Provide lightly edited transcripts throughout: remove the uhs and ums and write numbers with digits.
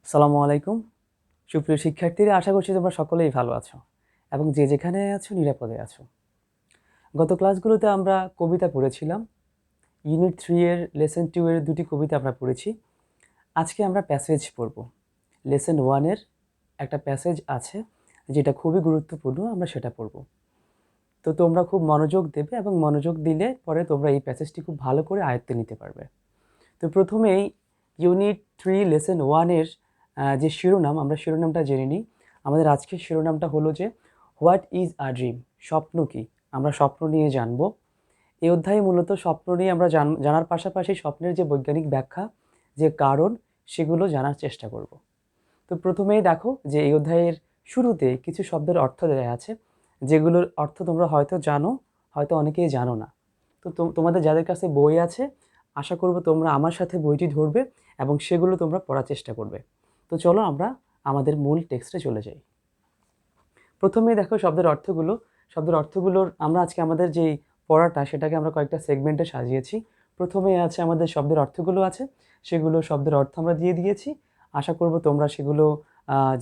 আসসালামু আলাইকুম। সুপ্রিয় শিক্ষার্থীরা, আশা করছি তোমরা সকলেই ভালো আছো এবং যে যেখানে আছো নিরাপদে আছো। গত ক্লাসগুলোতে আমরা কবিতা পড়েছিলাম। ইউনিট 3 এর লেসন 2 এর দুটি কবিতা আমরা পড়েছি। আজকে আমরা প্যাসেজ পড়ব। লেসন 1 এর একটা প্যাসেজ আছে যেটা খুবই গুরুত্বপূর্ণ, আমরা সেটা পড়ব। তো তোমরা খুব মনোযোগ দেবে এবং মনোযোগ দিলে পরে তোমরা এই প্যাসেজটি খুব ভালো করে আয়ত্তে নিতে পারবে। তো প্রথমেই ইউনিট 3 লেসন 1 এর যে শিরোনাম, আমরা শিরোনামটা জেনে নিই। আমাদের আজকের শিরোনামটা হলো যে হোয়াট ইজ আ ড্রিম, স্বপ্ন কী? আমরা স্বপ্ন নিয়ে জানব। এই অধ্যায়ে মূলত স্বপ্ন নিয়ে আমরা জানার পাশাপাশি স্বপ্নের যে বৈজ্ঞানিক ব্যাখ্যা, যে কারণ, সেগুলো জানার চেষ্টা করব। তো প্রথমেই দেখো যে এই অধ্যায়ের শুরুতে কিছু শব্দের অর্থ দেয়া আছে, যেগুলোর অর্থ তোমরা হয়তো জানো, হয়তো অনেকেই জানো না। তো তোমাদের যাদের কাছে বই আছে, আশা করব তোমরা আমার সাথে বইটি ধরবে এবং সেগুলো তোমরা পড়ার চেষ্টা করবে। তো চলো আমরা আমাদের মূল টেক্সটে চলে যাই। প্রথমেই দেখো শব্দের অর্থগুলো। শব্দের অর্থগুলোর আমরা আজকে আমাদের যেই পড়াটা, সেটাকে আমরা কয়েকটা সেগমেন্টে সাজিয়েছি। প্রথমে আছে আমাদের শব্দের অর্থগুলো আছে, সেগুলো শব্দের অর্থ আমরা দিয়ে দিয়েছি। আশা করব তোমরা সেগুলো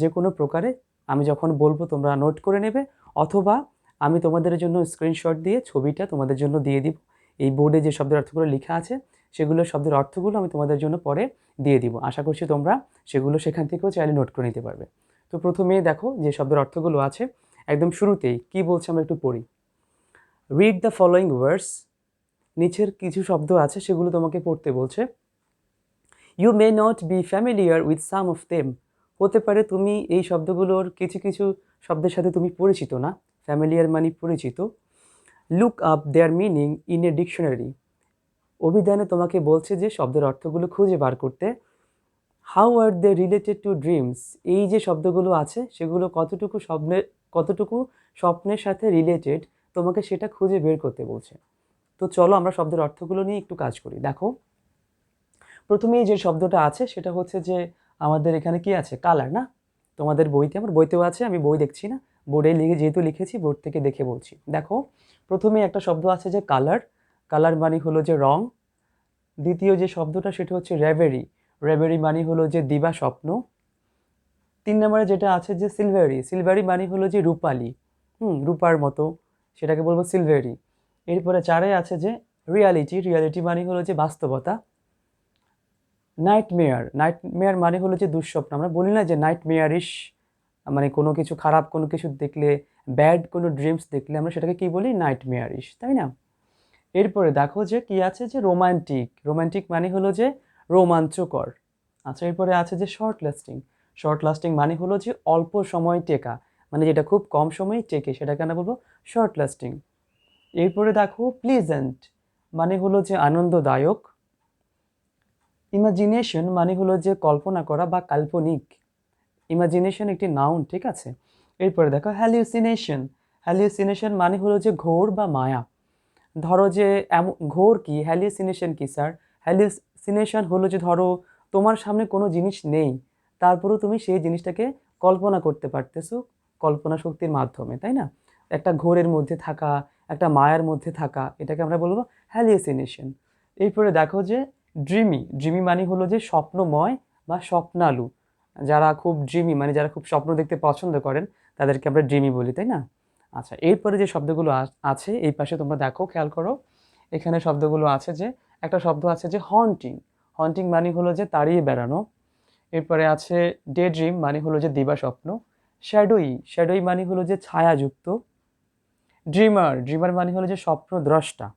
যে কোনো প্রকারে আমি যখন বলবো তোমরা নোট করে নেবে, অথবা আমি তোমাদের জন্য স্ক্রিনশট দিয়ে ছবিটা তোমাদের জন্য দিয়ে দিব। এই বোর্ডে যে শব্দের অর্থগুলো লেখা আছে, সেগুলো শব্দের অর্থগুলো আমি তোমাদের জন্য পরে দিয়ে দিব। আশা করছি তোমরা সেগুলো সেখান থেকেও চাইলে নোট করে নিতে পারবে। তো প্রথমেই দেখো যে শব্দের অর্থগুলো আছে, একদম শুরুতেই কি বলছে আমরা একটু পড়ি। Read the following words. নিচের কিছু শব্দ আছে, সেগুলো তোমাকে পড়তে বলছে। You may not be familiar with some of them. হতে পারে তুমি এই শব্দগুলোর কিছু কিছু শব্দের সাথে তুমি পরিচিত না। ফ্যামিলিয়ার মানে পরিচিত। Look up their meaning in a dictionary. অভিধানে তোমাকে বলছে যে শব্দের অর্থগুলো খুঁজে বার করতে। How are they related to dreams. এই যে শব্দগুলো আছে, সেগুলো কতটুকু স্বপ্নের সাথে রিলেটেড, তোমাকে সেটা খুঁজে বের করতে বলছে। তো চলো আমরা শব্দের অর্থগুলো নিয়ে একটু কাজ করি। দেখো, প্রথমেই যে শব্দটা আছে সেটা হচ্ছে যে আমাদের এখানে কি আছে, কালার না? তোমাদের বইতে, আমার বইতেও আছে, আমি বই দেখছি না, বোর্ডে যেহেতু লিখেছি বোর্ড থেকে দেখে বলছি। দেখো, প্রথমে একটা শব্দ আছে যে কালার। কালার মানে হলো যে রং। দ্বিতীয় যে শব্দটা সেটা হচ্ছে রেভেরি। রেভেরি মানে হলো যে দিবা স্বপ্ন। 3 নম্বরে যেটা আছে যে সিলভারি। সিলভারি মানে হলো যে রূপালি, রূপার মতো, সেটাকে বলবো সিলভারি। এরপরে 4 আছে যে রিয়ালিটি। রিয়ালিটি মানে হলো যে বাস্তবতা। নাইটমেয়ার। নাইটমেয়ার মানে হলো যে দুঃস্বপ্ন। আমরা বলি না যে নাইটমেয়ারিশ, মানে কোনো কিছু খারাপ, কোনো কিছু দেখলে, ব্যাড কোনো ড্রিমস দেখলে আমরা সেটাকে কি বলি, নাইটমেয়ারিশ, তাই না? এরপরে দেখো যে কি আছে যে রোমান্টিক। রোমান্টিক মানে হলো যে রোমাঞ্চকর। আচ্ছা, এরপরে আছে যে শর্ট লাস্টিং। শর্ট লাস্টিং মানে হলো যে অল্প সময় টেকা, মানে যেটা খুব কম সময় টেকে, সেটাকে আমরা বলবো শর্ট লাস্টিং। এরপরে দেখো প্লিজেন্ট মানে হলো যে আনন্দদায়ক। ইমাজিনেশন মানে হলো যে কল্পনা করা বা কাল্পনিক। ইমাজিনেশন একটি নাউন, ঠিক আছে? এরপরে দেখো হ্যালিউসিনেশন। হ্যালিউসিনেশন মানে হলো যে ঘোর বা মায়া। ধরো যে ঘোর কি, হ্যালিউসিনেশন কি স্যার? হ্যালিউসিনেশন হলো যে ধরো তোমার সামনে কোনো জিনিস নেই, তারপরেও তুমি সেই জিনিসটাকে কল্পনা করতে পারতেছো কল্পনা শক্তির মাধ্যমে, তাই না? একটা ঘোরের মধ্যে থাকা, একটা মায়ার মধ্যে থাকা, এটাকে আমরা বলবো হ্যালিউসিনেশন। এরপরে দেখো যে ড্রিমি। ড্রিমি মানে হলো যে স্বপ্নময় বা স্বপ্নালু। যারা খুব ড্রিমি, মানে যারা খুব স্বপ্ন দেখতে পছন্দ করেন, তাদেরকে আমরা ড্রিমি বলি, তাই না? আচ্ছা, এরপরে যে শব্দগুলো আছে এই পাশে তোমরা দেখো, খেয়াল করো। এখানে শব্দগুলো আছে যে একটা শব্দ আছে যে হন্টিং। হন্টিং মানে হলো যে তাড়িয়ে বেড়ানো। এরপরে আছে ডে ড্রিম মানে হলো যে দিবা স্বপ্ন। শ্যাডোই। শ্যাডোই মানে হলো যে ছায়াযুক্ত। ড্রিমার। ড্রিমার মানে হলো যে স্বপ্ন দ্রষ্টা।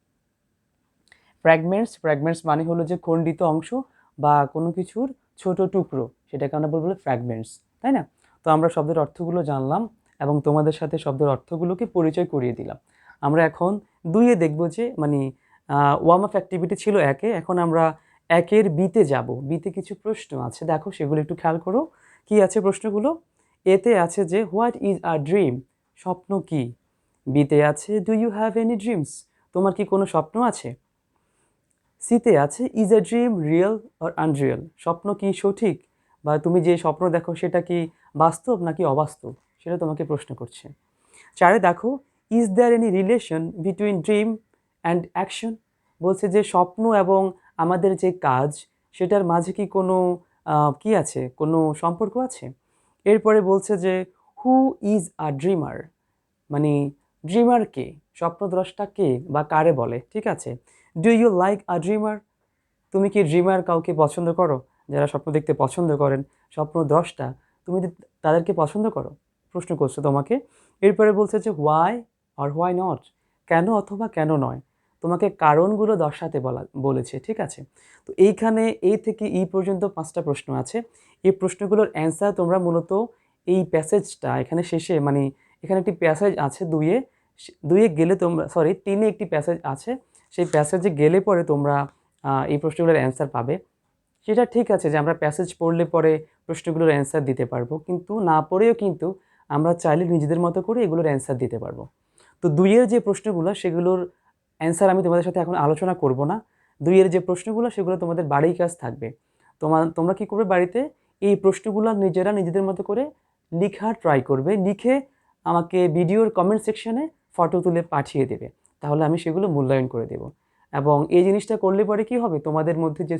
ফ্র্যাগমেন্টস। ফ্র্যাগমেন্টস মানে হলো যে খণ্ডিত অংশ বা কোনো কিছুর ছোট টুকরো, সেটাকে আমরা বলবো ফ্র্যাগমেন্টস, তাই না? তো আমরা শব্দের অর্থগুলো জানলাম এবং তোমাদের সাথে শব্দের অর্থগুলোকে পরিচয় করিয়ে দিলাম। আমরা এখন 2-এ দেখব যে মানে ওয়ার্ম আপ অ্যাক্টিভিটি ছিল 1-এ, এখন আমরা 1-এর বিতে যাব। বিতে কিছু প্রশ্ন আছে, দেখো সেগুলো একটু খেয়াল করো। কি আছে প্রশ্নগুলো? এতে আছে যে হোয়াট ইজ আ ড্রিম, স্বপ্ন কি? বিতে আছে do you have any dreams, তোমার কি কোনো স্বপ্ন আছে? সিতে আছে is a dream real or unreal, স্বপ্ন কি সঠিক বা তুমি যে স্বপ্ন দেখো সেটা কি বাস্তব নাকি অবাস্তব, সেটা তোমাকে প্রশ্ন করছে। 4-এ দেখো is there any relation between dream and action, বলছে যে স্বপ্ন এবং আমাদের যে কাজ, সেটার মাঝে কি কোনো কি আছে, কোনো সম্পর্ক আছে? এরপরে বলছে যে হু ইজ আ ড্রিমার, মানে ড্রিমার কে, স্বপ্নদ্রষ্টা কে বা কারে বলে, ঠিক আছে? Do you like a dreamer, তুমি কি ড্রিমার কাউকে পছন্দ করো? যারা স্বপ্ন দেখতে পছন্দ করেন, স্বপ্নদ্রষ্টা, তুমি তাদেরকে পছন্দ করো? প্রশ্ন করছে তোমাকে। এরপরে বলছে যে হোয়াই আর হোয়াই নট, কেন অথবা কেন নয়, তোমাকে কারণগুলো দর্শাতে বলেছে, ঠিক আছে? তো এইখানে এ থেকে ই পর্যন্ত 5টা প্রশ্ন আছে। এই প্রশ্নগুলোর অ্যান্সার তোমরা মূলত এই প্যাসেজটা এখানে শেষে, মানে এখানে একটি প্যাসেজ আছে দুইয়ে গেলে তোমরা, সরি 3-এ একটি প্যাসেজ আছে, সেই প্যাসেজে গেলে পরে তোমরা এই প্রশ্নগুলোর অ্যান্সার পাবে। সেটা ঠিক আছে যে আমরা প্যাসেজ পড়লে পরে প্রশ্নগুলোর অ্যান্সার দিতে পারবো, কিন্তু না পড়েও কিন্তু আমরা চাইলে নিজেদের মতো করে এগুলোর অ্যান্সার দিতে পারবো। তো 2-এর যে প্রশ্নগুলো সেগুলোর অ্যান্সার আমি তোমাদের সাথে এখন আলোচনা করব না। 2-এর যে প্রশ্নগুলো সেগুলো তোমাদের বাড়ির কাজ থাকবে। তোমরা কি করবে, বাড়িতে এই প্রশ্নগুলো নিজেদের মতো করে লিখার ট্রাই করবে, লিখে আমাকে ভিডিওর কমেন্ট সেকশনে ফটো তুলে পাঠিয়ে দেবে, তাহলে আমি সেগুলো মূল্যায়ন করে দেব। এবং এই জিনিসটা করলে পরে কি হবে, তোমাদের মধ্যে যে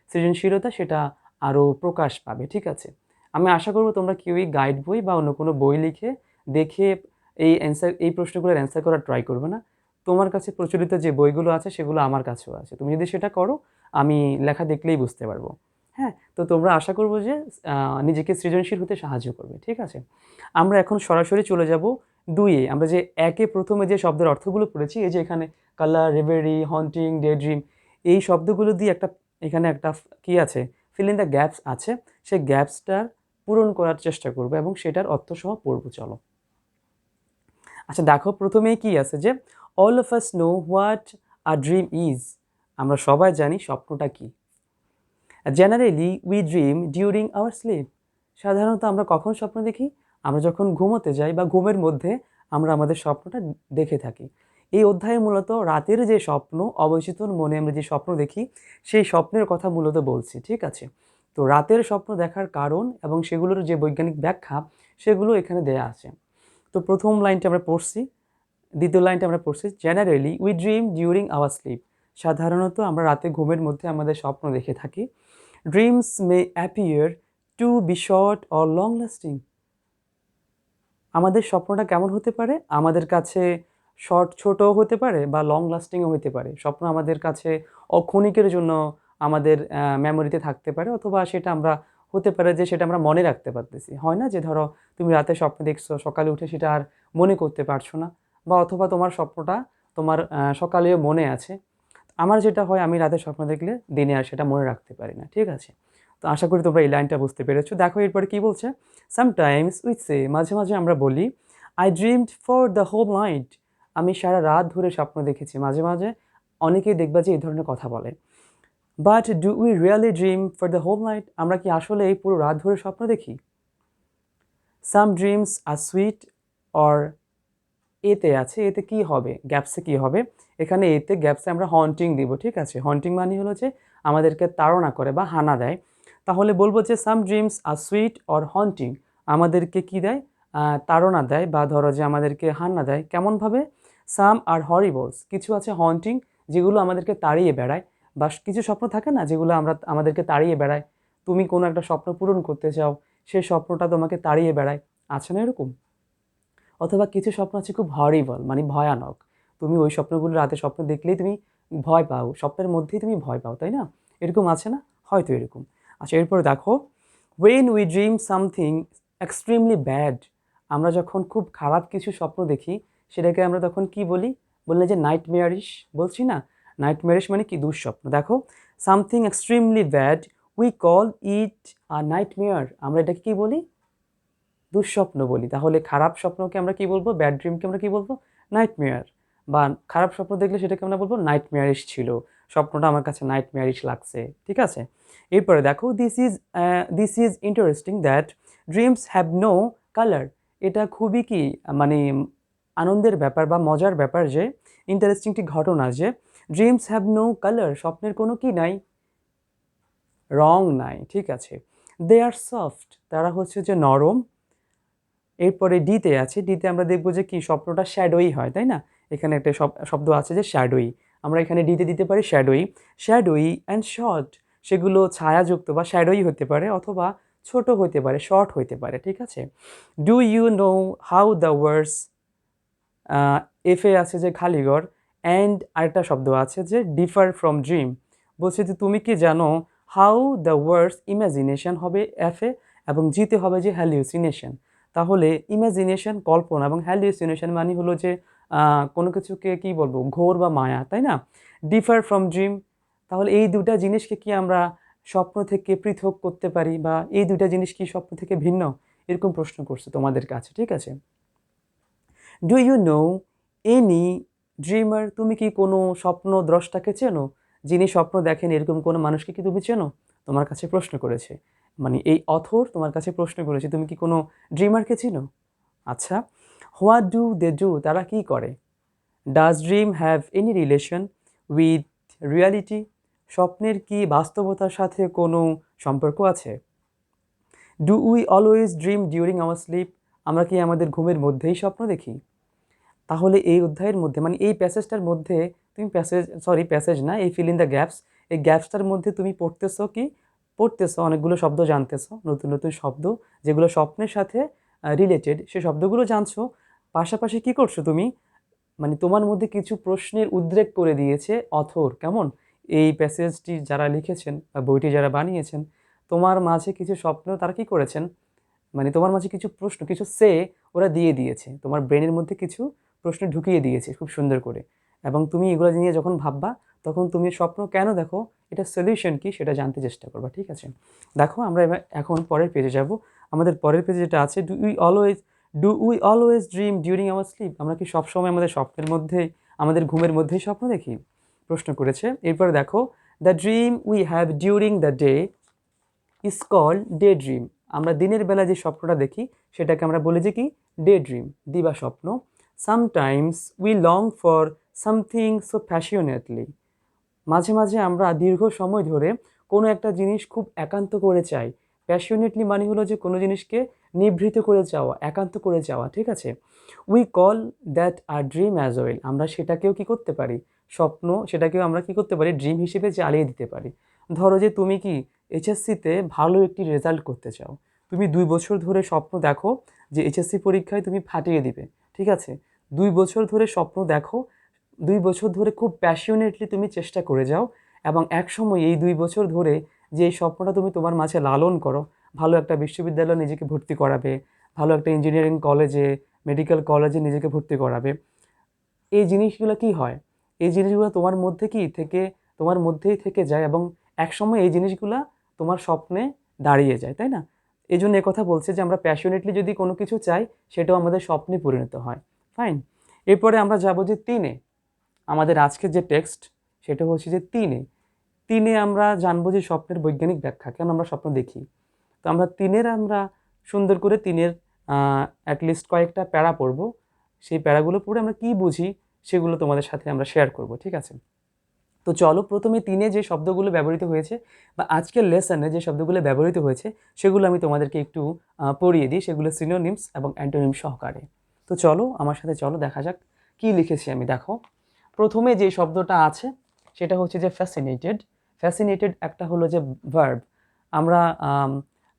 সৃজনশীলতা সেটা আরও প্রকাশ পাবে, ঠিক আছে? আমি আশা করব তোমরা কেউই গাইড বই বা অন্য কোনো বই লিখে দেখে এই প্রশ্নগুলোর অ্যান্সার করার ট্রাই করবে না। তোমার কাছে প্রচলিত যে বইগুলো আছে সেগুলো আমার কাছেও আছে। তুমি যদি সেটা করো, আমি লেখা দেখলেই বুঝতে পারবো। হ্যাঁ? তো তোমরা আশা করব যে নিজেকে সৃজনশীল হতে সাহায্য করবে, ঠিক আছে? আমরা এখন সরাসরি চলে যাব 2-এ। আমরা যে 1-এ প্রথমে যে শব্দের অর্থগুলো পড়েছি, এই যে এখানে কালার, রেভেরি, হন্টিং, ডে ড্রিম, এই শব্দগুলো দিয়ে এখানে একটা কি আছে, ফিল ইন দ্য গ্যাপস আছে। সেই গ্যাপসটার পূরণ করার চেষ্টা করব এবং সেটার অর্থসহ পড়ব, চলো। আচ্ছা দেখো, প্রথমেই কি আছে যে all of us know what a dream is, আমরা সবাই জানি স্বপ্নটা কি। Generally we dream during our sleep, সাধারণত আমরা কখন স্বপ্ন দেখি? আমরা যখন ঘুমোতে যাই বা ঘুমের মধ্যে আমরা আমাদের স্বপ্নটা দেখে থাকি। এই অধ্যায়ে মূলত রাতের যে স্বপ্ন, অবচেতন মনে আমরা যে স্বপ্ন দেখি, সেই স্বপ্নের কথা মূলত বলছি, ঠিক আছে? তো রাতের স্বপ্ন দেখার কারণ এবং সেগুলোর যে বৈজ্ঞানিক ব্যাখ্যা, সেগুলো এখানে দেয়া আছে। তো প্রথম লাইনটা আমরা পড়ছি, দ্বিতীয় লাইনটা আমরা পড়ছি, generally we dream during our sleep, সাধারণত আমরা রাতে ঘুমের মধ্যে আমাদের স্বপ্ন দেখে থাকি। Dreams may appear to be short or long lasting, আমাদের স্বপ্নটা কেমন হতে পারে? আমাদের কাছে ছোটও হতে পারে বা লং লাস্টিংও হতে পারে। স্বপ্ন আমাদের কাছে ক্ষণিকের জন্য আমাদের মেমোরিতে থাকতে পারে, অথবা সেটা আমরা হতে পারে যে সেটা আমরা মনে রাখতে পারতেছি। হয় না যে ধরো তুমি রাতে স্বপ্ন দেখছো, সকালে উঠে সেটা আর মনে করতে পারছো না, বা অথবা তোমার স্বপ্নটা তোমার সকালেও মনে আছে। আমার যেটা হয়, আমি রাতে স্বপ্ন দেখলে দিনে আর সেটা মনে রাখতে পারি না, ঠিক আছে? তো আশা করি তোমরা এই লাইনটা বুঝতে পেরেছো। দেখো এরপরে কি বলছে, সামটাইমস উই সে, মাঝে মাঝে আমরা বলি, I dreamed for the whole night, আমি সারা রাত ধরে স্বপ্ন দেখেছি। মাঝে মাঝে অনেকেই দেখবা যে এই ধরনের কথা বলে। But do we really dream for the whole night, আমরা কি আসলে এই পুরো রাত ধরে স্বপ্ন দেখি? Some dreams are sweet or, এতে আছে, এতে কি হবে, গ্যাপসে কি হবে? এখানে এতে গ্যাপসে আমরা হন্টিং দিব, ঠিক আছে? হন্টিং মানে হলো যে আমাদেরকে তাড়না করে বা হানা দেয়। তাহলে বলবো যে some dreams are sweet or haunting, আমাদেরকে কি দেয়? তাড়না দেয়, বা ধরো যে আমাদেরকে হান্না দেয়। কেমনভাবে? সাম আর হরিবলস, কিছু আছে হন্টিং, যেগুলো আমাদেরকে তাড়িয়ে বেড়ায়, বা কিছু স্বপ্ন থাকে না যেগুলো আমাদেরকে তাড়িয়ে বেড়ায়। তুমি কোনো একটা স্বপ্ন পূরণ করতে চাও, সেই স্বপ্নটা তোমাকে তাড়িয়ে বেড়ায়, আছে না এরকম? অথবা কিছু স্বপ্ন আছে খুব হরিবল, মানে ভয়ানক। তুমি ওই স্বপ্নগুলো রাতে স্বপ্ন দেখলেই তুমি ভয় পাও, স্বপ্নের মধ্যেই তুমি ভয় পাও, তাই না? এরকম আছে না? হয়তো এরকম। আচ্ছা এরপরে দেখো, when we dream something extremely bad, আমরা যখন খুব খারাপ কিছু স্বপ্ন দেখি, সেটাকে আমরা তখন কি বলি? বললে যে নাইটমেয়ারিশ, বলছি না? নাইটমেয়ারিশ মানে কি? দুঃস্বপ্ন। দেখো, something extremely bad, we call it a nightmare, আমরা এটাকে কি বলি? দুঃস্বপ্ন বলি। তাহলে খারাপ স্বপ্নকে আমরা কি বলবো? ব্যাড ড্রিমকে আমরা কি বলবো? নাইটমেয়ার। বা খারাপ স্বপ্ন দেখলে সেটাকে আমরা বলবো নাইটমেয়ারিশ ছিল, স্বপ্নটা আমার কাছে নাইটমেয়ারিশ লাগছে, ঠিক আছে? এরপরে দেখো, this is interesting that dreams have no colour, এটা খুবই কি, মানে আনন্দের ব্যাপার বা মজার ব্যাপার যে, ইন্টারেস্টিং একটি ঘটনা যে, ড্রিমস হ্যাভ নো কালার, স্বপ্নের কোনো কি নাই? রং নাই, ঠিক আছে? দে আর সফট, তারা হচ্ছে যে নরম। এরপরে ডিতে আছে, ডিতে আমরা দেখবো যে কি, স্বপ্নটা শ্যাডোই হয়, তাই না? এখানে একটা শব্দ আছে যে শ্যাডোই, আমরা এখানে ডিতে দিতে পারি শ্যাডোই। শ্যাডোই অ্যান্ড শর্ট, সেগুলো ছায়াযুক্ত বা শ্যাডোই হতে পারে, অথবা ছোট হতে পারে, শর্ট হতে পারে, ঠিক আছে? Do you know how the words, এফে আছে যে খালিঘর, অ্যান্ড আরেকটা শব্দ আছে যে ডিফার ফ্রম ড্রিম। বলছে যে তুমি কি জানো হাউ দ্য ওয়ার্ডস ইমাজিনেশন হবে এফে, এবং জিতে হবে যে হ্যালিউসিনেশন। তাহলে ইমাজিনেশন কল্পনা, এবং হ্যালিউসিনেশন মানে হলো যে কোনো কিছুকে কি বলবো, ঘোর বা মায়া, তাই না? ডিফার ফ্রম ড্রিম, তাহলে এই দুটা জিনিসকে কি আমরা স্বপ্ন থেকে পৃথক করতে পারি, বা এই দুটা জিনিস কি স্বপ্ন থেকে ভিন্ন? এরকম প্রশ্ন করছে তোমাদের কাছে, ঠিক আছে? Do you know any dreamer, তুমি কি কোনো স্বপ্ন দ্রষ্টাকে চেনো? যিনি স্বপ্ন দেখেন এরকম কোনো মানুষকে কি তুমি চেনো? তোমার কাছে প্রশ্ন করেছে, মানে এই অথর তোমার কাছে প্রশ্ন করেছে তুমি কি কোনো ড্রিমারকে চিনো? আচ্ছা, হোয়াট ডু দে ডু, তারা কি করে? Does dream have any relation with reality, স্বপ্নের কি বাস্তবতার সাথে কোনো সম্পর্ক আছে? Do we always dream during our sleep, আমরা কি আমাদের ঘুমের মধ্যেই স্বপ্ন দেখি? তাহলে এই অধ্যায়ের মধ্যে, মানে এই প্যাসেজটার মধ্যে তুমি প্যাসেজ না, এই ফিল ইন দ্য গ্যাপস, এই গ্যাপসটার মধ্যে তুমি পড়তেছো অনেকগুলো শব্দ, জানতেছো নতুন নতুন শব্দ যেগুলো স্বপ্নের সাথে রিলেটেড, সে শব্দগুলো জানছো। পাশাপাশি কি করছো তুমি, মানে তোমার মধ্যে কিছু প্রশ্নের উদ্রেক করে দিয়েছে অথর, কেমন? এই প্যাসেজটি যারা লিখেছেন বা বইটি যারা বানিয়েছেন, তোমার মাঝে কিছু স্বপ্ন তারা কি করেছেন, মানে তোমার মাঝে কিছু প্রশ্ন, কিছু ওরা দিয়ে দিয়েছে, তোমার ব্রেনের মধ্যে কিছু প্রশ্ন ঢুকিয়ে দিয়েছে খুব সুন্দর করে। এবং তুমি এগুলো নিয়ে যখন ভাববা, তখন তুমি স্বপ্ন কেন দেখো, এটা সলিউশন কি সেটা জানতে চেষ্টা করবা, ঠিক আছে? দেখো আমরা এবার এখন পরের পেজে যাব। আমাদের পরের পেজে যেটা আছে, do we always dream during our sleep, আমরা কি সবসময় আমাদের স্বপ্নের মধ্যে, আমাদের ঘুমের মধ্যেই স্বপ্ন দেখি? প্রশ্ন করেছে। এরপরে দেখো, the dream we have during the day is called day dream, আমরা দিনের বেলা যে স্বপ্নটা দেখি সেটাকে আমরা বলি যে কি, ডে ড্রিম, দিবা স্বপ্ন। Sometimes we long for something so passionately, মাঝে মাঝে আমরা দীর্ঘ সময় ধরে কোনো একটা জিনিস খুব একান্ত করে চাই। প্যাশনেটলি মানে হলো যে কোনো জিনিসকে নিভৃত করে চাওয়া, একান্ত করে চাওয়া, ঠিক আছে? We call that are dream as well, আমরা সেটাকেও কি করতে পারি, স্বপ্ন, সেটাকেও আমরা কি করতে পারি, ড্রিম হিসেবে চালিয়ে দিতে পারি। ধরো যে তুমি কি এইচএসসিতে ভালো একটি রেজাল্ট করতে চাও, তুমি 2 বছর ধরে স্বপ্ন দেখো যে এইচএসসি পরীক্ষায় তুমি ফাটিয়ে দিবে, ঠিক আছে? 2 বছর ধরে স্বপ্ন দেখো, 2 বছর ধরে খুব প্যাশনেটলি তুমি চেষ্টা করে যাও, এবং একসময় এই 2 বছর ধরে যে এই স্বপ্নটা তুমি তোমার মাঝে লালন করো, ভালো একটা বিশ্ববিদ্যালয়ে নিজেকে ভর্তি করাবে, ভালো একটা ইঞ্জিনিয়ারিং কলেজে, মেডিকেল কলেজে নিজেকে ভর্তি করাবে, এই জিনিসগুলো কি হয়, এই জিনিসগুলো তোমার মধ্যেই থেকে যায়, এবং একসময় এই জিনিসগুলা তোমার স্বপ্নে দাঁড়িয়ে যায়, তাই না? এই জন্য কথা বলছে যে আমরা প্যাশনেটলি যদি কোনো কিছু চাই, সেটাও আমাদের স্বপ্নে পরিণত হয়। ফাইন। এরপরে আমরা যাব যে 3-এ, আমাদের আজকের যে টেক্সট সেটা হচ্ছে যে 3-এ আমরা জানবো যে স্বপ্নের বৈজ্ঞানিক ব্যাখ্যা, কেন আমরা স্বপ্ন দেখি। তো আমরা 3-এর আমরা সুন্দর করে 3-এর অ্যাটলিস্ট কয়েকটা প্যারা পড়ব, সেই প্যারাগুলো পড়ে আমরা কি বুঝি সেগুলো তোমাদের সাথে আমরা শেয়ার করব, ঠিক আছে? তো চলো প্রথমে 3-এ যে শব্দগুলো ব্যবহৃত হয়েছে, বা আজকের লেসনে যে শব্দগুলো ব্যবহৃত হয়েছে সেগুলো আমি তোমাদেরকে একটু পড়িয়ে দিই, সেগুলো সিনোনিমস এবং অ্যান্টোনিম সহকারে। তো চলো আমার সাথে, চলো দেখা যাক কি লিখেছি আমি। দেখো, প্রথমে যে শব্দটা আছে সেটা হচ্ছে যে ফ্যাসিনেটেড। ফ্যাসিনেটেড একটা হলো যে ভার্ব। আমরা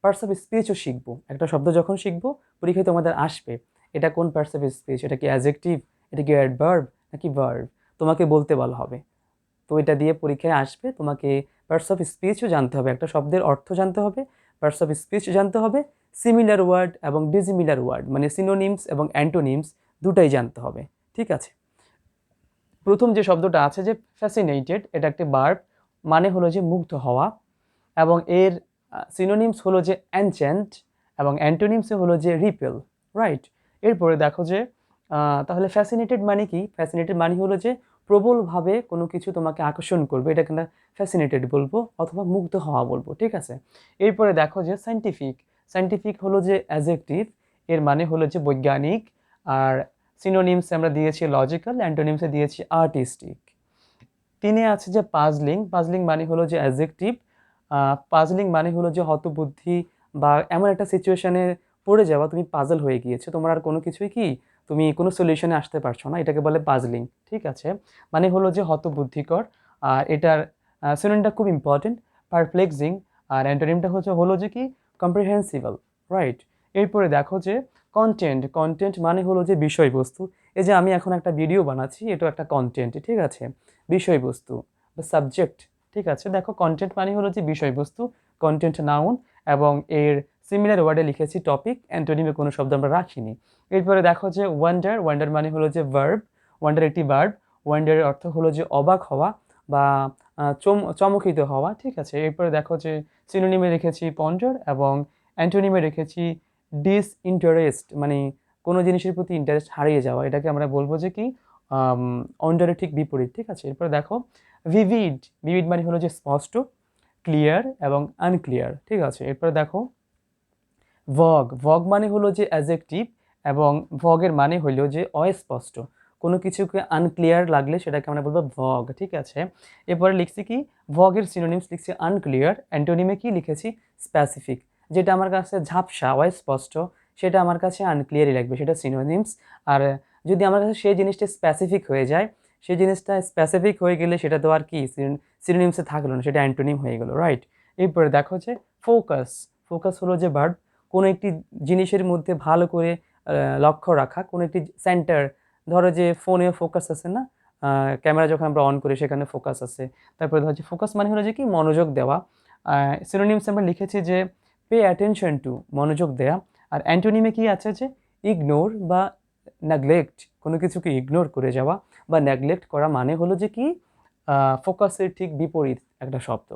পার্টস অফ স্পিচও শিখবো, একটা শব্দ যখন শিখবো পরীক্ষায় তোমাদের আসবে, এটা কোন পার্টস অফ স্পিচ, এটা কি অ্যাডজেক্টিভ, এটা কি অ্যাডভার্ব নাকি ভার্ব, তোমাকে বলতে বলা হবে। তো এটা দিয়ে পরীক্ষায় আসবে, তোমাকে পার্টস অফ স্পিচও জানতে হবে, একটা শব্দের অর্থ জানতে হবে, পার্টস অফ স্পিচ জানতে হবে, সিমিলার ওয়ার্ড এবং ডিসিমিলার ওয়ার্ড মানে সিনোনিমস এবং অ্যান্টোনিমস দুটাই জানতে হবে, ঠিক আছে? প্রথম যে শব্দটা আছে যে ফ্যাসিনেটেড, এটা একটি ভার্ব, মানে হলো যে মুগ্ধ হওয়া, এবং এর সিনোনিমস হলো যে অ্যানচেন্ট, এবং অ্যান্টোনিমসে হলো যে রিপেল, রাইট? এরপরে দেখো যে তাহলে ফ্যাসিনেটেড মানে কি? ফ্যাসিনেটেড মানে হলো যে প্রবলভাবে কোনো কিছু তোমাকে আকর্ষণ করবে, এটাকে আমরা ফ্যাসিনেটেড বলবো, অথবা মুগ্ধ হওয়া বলবো, ঠিক আছে? এরপরে দেখো যে সায়েন্টিফিক। সায়েন্টিফিক হলো যে অ্যাডজেক্টিভ, এর মানে হলো যে বৈজ্ঞানিক, আর সিনোনিমসে আমরা দিয়েছি লজিক্যাল, অ্যান্টোনিমসে দিয়েছি আর্টিস্টিক। 3-এ আছে যে পাজলিং। পাজলিং মানে হলো যে অ্যাডজেক্টিভ, পাজলিং মানে হলো যে হতবুদ্ধি, বা এমন একটা সিচুয়েশনে পড়ে যাওয়া, তুমি পাজল হয়ে গিয়েছো, তোমার আর কোনো কিছুই কি, তুমি কোনো সলিউশনে আসতে পারছো না, এটাকে বলে পাজলিং, ঠিক আছে? মানে হলো যে হতবুদ্ধিকর। আর এটার সিনোনিমটা খুব ইম্পর্টেন্ট, পারপ্লেক্সিং, আর অ্যান্টোনিমটা হলো যে কি কম্প্রিহেন্সিবল, রাইট। এরপরে দেখো যে কন্টেন্ট, কন্টেন্ট মানে হলো যে বিষয়বস্তু। এই যে আমি এখন একটা ভিডিও বানাচ্ছি, এটা একটা কন্টেন্ট, ঠিক আছে, বিষয়বস্তু বা সাবজেক্ট, ঠিক আছে। দেখো কন্টেন্ট মানে হলো যে বিষয়বস্তু, কন্টেন্ট নাউন, এবং এর সিমিলার ওয়ার্ডে লিখেছি টপিক, অ্যান্টোনিমে কোনো শব্দ আমরা রাখিনি। এরপরে দেখো যে ওয়ান্ডার, ওয়ান্ডার মানে হলো যে ভার্ব, ওয়ান্ডার একটি ভার্ব, ওয়ান্ডারের অর্থ হলো যে অবাক হওয়া বা চমকিত হওয়া, ঠিক আছে। এরপরে দেখো যে সিনোনিমে রেখেছি পন্ডার এবং অ্যান্টোনিমে রেখেছি ডিসইন্টারেস্ট, মানে কোনো জিনিসের প্রতি ইন্টারেস্ট হারিয়ে যাওয়া, এটাকে আমরা বলবো যে কি অন্ডারের ঠিক বিপরীত, ঠিক আছে। এরপরে দেখো ভিভিড, ভিভিড মানে হলো যে স্পষ্ট, ক্লিয়ার এবং আনক্লিয়ার, ঠিক আছে। এরপরে দেখো ভগ, ভগ মানে হলো যে অ্যাডজেক্টিভ, এবং ভগের মানে হলো যে অস্পষ্ট, কোনো কিছুকে আনক্লিয়ার লাগলে সেটাকে আমরা বলবো ভগ, ঠিক আছে। এরপরে লিখছি কি ভগের সিনোনিমস লিখছি আনক্লিয়ার, অ্যান্টোনিমে কি লিখেছি স্পেসিফিক, যেটা আমার কাছে ঝাপসা অস্পষ্ট সেটা আমার কাছে আনক্লিয়ারই লাগবে, সেটা সিনোনিমস। আর যদি আমার কাছে সেই জিনিসটা স্পেসিফিক হয়ে যায়, সেই জিনিসটা স্পেসিফিক হয়ে গেলে সেটা তো আর কি সিনোনিমসে থাকলো না, সেটা অ্যান্টোনিম হয়ে গেলো, রাইট। এরপরে দেখো যে ফোকাস, ফোকাস হলো যে ভার্ব, কোনো একটি জিনিসের মধ্যে ভালো করে লক্ষ্য রাখা, কোনো একটি সেন্টার, ধরো যে ফোনে ফোকাস আছে না, ক্যামেরা যখন আমরা অন করি সেখানে ফোকাস আছে। তারপরে ধরো যে ফোকাস মানে হলো যে কি মনোযোগ দেওয়া, সিনোনিমস আমরা লিখেছি যে পে অ্যাটেনশন টু, মনোযোগ দেওয়া। আর অ্যান্টোনিমে কি আছে যে ইগনোর বা নেগলেক্ট, কোনো কিছুকে ইগনোর করে যাওয়া বা নেগলেক্ট করা মানে হলো যে কি ফোকাসের ঠিক বিপরীত একটা শব্দ।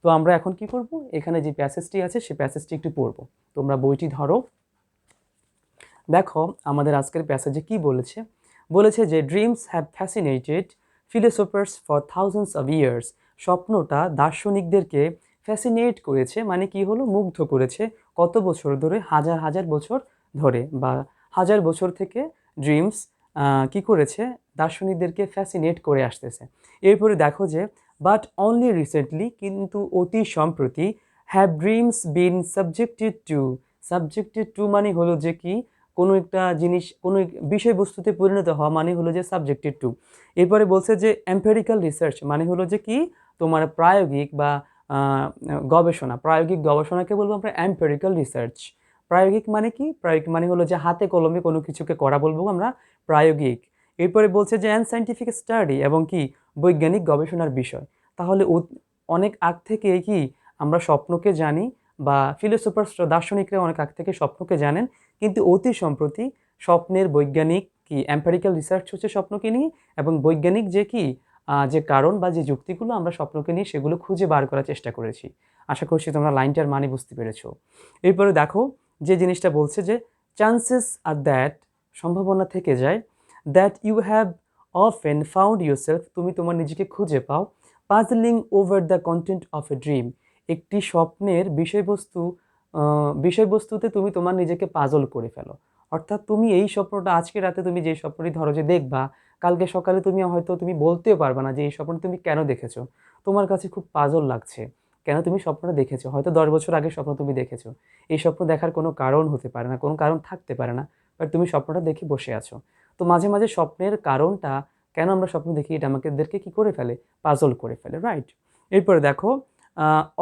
তো আমরা এখন কি করব, এখানে যে প্যাসেজটি আছে সেই প্যাসেজটি একটু পড়বো। তোমরা বইটি ধরো, দেখো আমাদের আজকের প্যাসেজে কি বলেছে। বলেছে যে dreams have fascinated philosophers for thousands of years, স্বপ্নটা দার্শনিকদেরকে ফ্যাসিনেট করেছে, মানে কি হলো মুগ্ধ করেছে, কত বছর ধরে, হাজার হাজার বছর ধরে, বা হাজার বছর থেকে ড্রিমস কি করেছে, দার্শনিকদেরকে ফ্যাসিনেট করে আসতেছে। এরপরে দেখো যে বাট অনলি রিসেন্টলি, কিন্তু অতি সম্প্রতি, have dreams been subjected to মানে হলো যে কি কোনো একটা জিনিস কোনো বিষয়বস্তুতে পরিণত হওয়া মানে হলো যে সাবজেক্টেড টু। এরপরে বলছে যে এম্পেরিক্যাল রিসার্চ মানে হলো যে কি তোমার প্রায়োগিক বা গবেষণা, প্রায়োগিক গবেষণাকে বলবো আমরা এম্পেরিক্যাল রিসার্চ। প্রায়োগিক মানে কি, প্রায়োগিক মানে হলো যে হাতে কলমে কোনো কিছুকে করা বলবো আমরা প্রায়োগিক। এরপরে বলছে যে অ্যান্ড সায়েন্টিফিক স্টাডি, এবং কি বৈজ্ঞানিক গবেষণার বিষয়। তাহলে অনেক আগ থেকে কি আমরা স্বপ্নকে জানি, বা ফিলোসোফার্স দার্শনিকরা অনেক আগ থেকে স্বপ্নকে জানেন, কিন্তু অতি সম্প্রতি স্বপ্নের বৈজ্ঞানিক কি এম্পেরিক্যাল রিসার্চ হচ্ছে স্বপ্নকে নিয়ে, এবং বৈজ্ঞানিক যে কি যে কারণ বা যে যুক্তিগুলো আমরা স্বপ্নকে নিয়ে সেগুলো খুঁজে বার করার চেষ্টা করেছি। আশা করছি তোমরা লাইনটার মানে বুঝতে পেরেছো। এরপরে দেখো যে জিনিসটা বলছে যে চান্সেস আর দ্যাট, সম্ভাবনা থেকে যায়, that you have often found yourself, তুমি তোমার নিজেকে খুঁজে পাও, puzzling over the content of a dream, একটি স্বপ্নের বিষয়বস্তুতে তুমি তোমার নিজেকে পাজল করে ফেলো। অর্থাৎ তুমি এই স্বপ্নটা আজকে রাতে তুমি যে স্বপ্নটি ধরো যে দেখবা, কালকে সকালে তুমি হয়তো তুমি বলতেও পারবে না যে এই স্বপ্নটা তুমি কেন দেখেছো, তোমার কাছে খুব পাজল লাগছে কেন তুমি স্বপ্নটা দেখেছো। হয়তো 10 বছর আগে স্বপ্ন তুমি দেখেছো, এই স্বপ্ন দেখার কোনো কারণ হতে পারে না, কোনো কারণ থাকতে পারে না, বাট তুমি স্বপ্নটা দেখে বসে আছো। তো মাঝে মাঝে স্বপ্নের কারণটা কেন আমরা স্বপ্ন দেখি এটা আমাদেরকে কি করে ফেলে, পাজল করে ফেলে, রাইট। এরপরে দেখো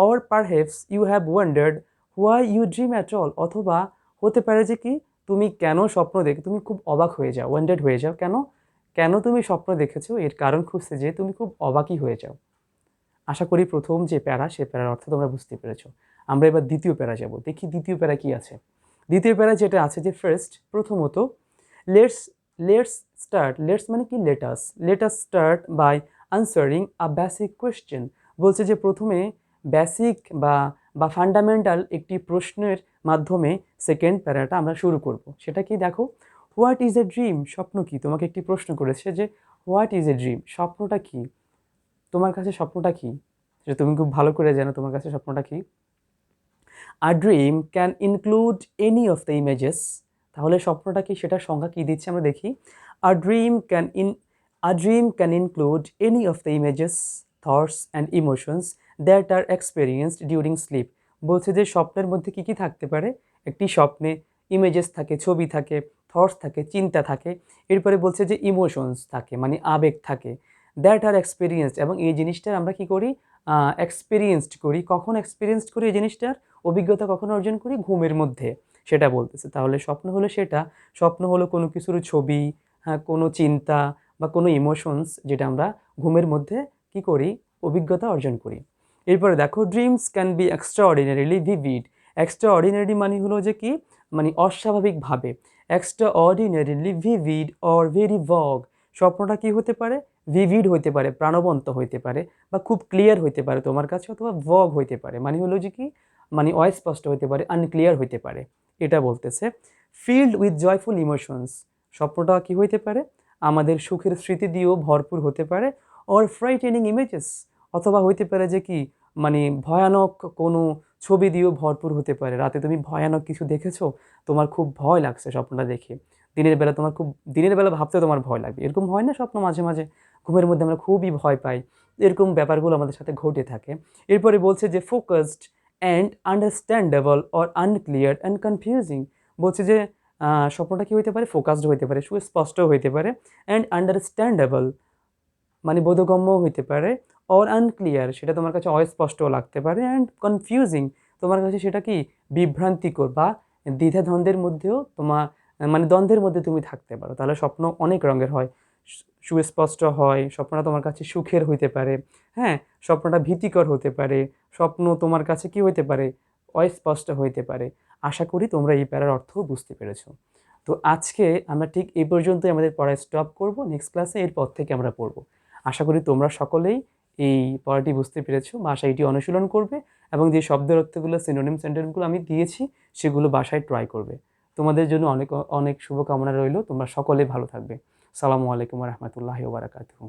or perhaps you have wondered why you dream at all, অথবা হতে পারে যে কি তুমি কেন স্বপ্ন দেখে তুমি খুব অবাক হয়ে যাও, ওয়ান্ডার্ড হয়ে যাও, কেন কেন তুমি স্বপ্ন দেখেছো এর কারণ খুঁজতে যেয়ে তুমি খুব অবাকই হয়ে যাও। আশা করি প্রথম যে প্যারা সে প্যারার অর্থ তোমরা বুঝতে পেরেছো। আমরা এবার দ্বিতীয় প্যারা যাব, দেখি দ্বিতীয় প্যারা কি আছে। দ্বিতীয় প্যারা যেটা আছে যে ফার্স্ট, প্রথমত লেটস লেটস স্টার্ট, লেটস মানে কি let's start by answering a basic question. বলছে যে প্রথমে বেসিক বা বা ফান্ডামেন্টাল একটি প্রশ্নের মাধ্যমে সেকেন্ড প্যারাটা আমরা শুরু করব। সেটা কি দেখো, হোয়াট ইজ এ ড্রিম, স্বপ্ন কি, তোমাকে একটি প্রশ্ন করেছে যে হোয়াট ইজ এ ড্রিম, স্বপ্নটা কি, তোমার কাছে স্বপ্নটা কি, সেটা তুমি খুব ভালো করে জানো তোমার কাছে স্বপ্নটা কি। A dream can include any of the images, তাহলে স্বপ্নটা কি সেটার সংজ্ঞা কী দিচ্ছে আমরা দেখি। A dream can a dream can include any of the images, thoughts and emotions that are experienced during sleep. বলছে যে স্বপ্নের মধ্যে কী কী থাকতে পারে, একটি স্বপ্নে ইমেজেস থাকে, ছবি থাকে, থটস থাকে, চিন্তা থাকে, এরপরে বলছে যে ইমোশনস থাকে মানে আবেগ থাকে, দ্যাট আর এক্সপেরিয়েন্সড, এবং এই জিনিসটার আমরা কি করি এক্সপিরিয়েন্সড করি। কখন এক্সপিরিয়েন্সড করি এই জিনিসটার অভিজ্ঞতা কখন অর্জন করি? ঘুমের মধ্যে, সেটা বলতেছে। তাহলে স্বপ্ন হলো সেটা, স্বপ্ন হলো কোনো কিছুর ছবি, হ্যাঁ, কোনো চিন্তা বা কোনো ইমোশনস যেটা আমরা ঘুমের মধ্যে কি করি? অভিজ্ঞতা অর্জন করি। এরপরে দেখো dreams can be extraordinarily vivid. Extraordinary মানে হলো যে কি? মানে অস্বাভাবিকভাবে। এক্সট্রাঅর্ডিনারিলি ভিভিড অর ভেরি ভগ। স্বপ্নটা কি হতে পারে? ভিভিড হইতে পারে, প্রাণবন্ত হইতে পারে বা খুব ক্লিয়ার হইতে পারে তোমার কাছে, অথবা ভগ হইতে পারে। মানে হলো যে কি? মানে অস্পষ্ট হইতে পারে, আনক্লিয়ার হইতে পারে। এটা বলতেছে। Filled with joyful emotions. স্বপ্নটা কি হইতে পারে? আমাদের সুখের স্মৃতি দিয়েও ভরপুর হতে পারে। Or frightening images. অথবা হইতে পারে যে কি? মানে ভয়ানক কোনো ছবি দিয়েও ভরপুর হতে পারে। রাতে তুমি ভয়ানক কিছু দেখেছো, তোমার খুব ভয় লাগছে স্বপ্নটা দেখে। দিনের বেলা ভাবতে তোমার ভয় লাগবে। এরকম হয় না স্বপ্ন মাঝে, মাঝে? ঘুমের মধ্যে আমরা খুবই ভয় পাই। এরকম ব্যাপারগুলো আমাদের সাথে ঘটে থাকে। এরপরে বলছে যে focused and understandable or unclear and confusing. বলছে যে স্বপ্নটা কি হইতে পারে? ফোকাসড হইতে পারে, সুস্পষ্টও হইতে পারে, অ্যান্ড আন্ডারস্ট্যান্ডেবল মানে বোধগম্যও হইতে পারে, অর আনক্লিয়ার সেটা তোমার কাছে অস্পষ্টও লাগতে পারে, অ্যান্ড কনফিউজিং তোমার কাছে সেটা কি? বিভ্রান্তিকর বা দ্বিধাদ্বন্দ্বের মধ্যেও মানে দ্বন্দ্বের মধ্যে তুমি থাকতে পারো। তাহলে স্বপ্ন অনেক রঙের হয়, সুস্পষ্ট হয়, স্বপ্নটা তোমার কাছে সুখের হইতে পারে, হ্যাঁ, স্বপ্নটা ভীতিকর হতে পারে, স্বপ্ন তোমার কাছে কি হইতে পারে? অস্পষ্ট হইতে পারে। আশা করি তোমরা এই প্যারার অর্থ বুঝতে পেরেছো। তো আজকে আমরা ঠিক এই পর্যন্তই আমাদের পড়া স্টপ করব। নেক্সট ক্লাসে এরপর থেকে আমরা পড়ব। আশা করি তোমরা সকলেই এই পড়াটি বুঝতে পেরেছো। বাসায় এটি অনুশীলন করবে এবং যে শব্দের অর্থগুলো, সিনোনিম সেন্টেন্সগুলো আমি দিয়েছি সেগুলো বাসায় ট্রাই করবে। তোমাদের জন্য অনেক অনেক শুভকামনা রইল। তোমরা সকলে ভালো থাকবে। সালামু আলাইকুম ওয়া রাহমাতুল্লাহি ওয়া বারাকাতুহু।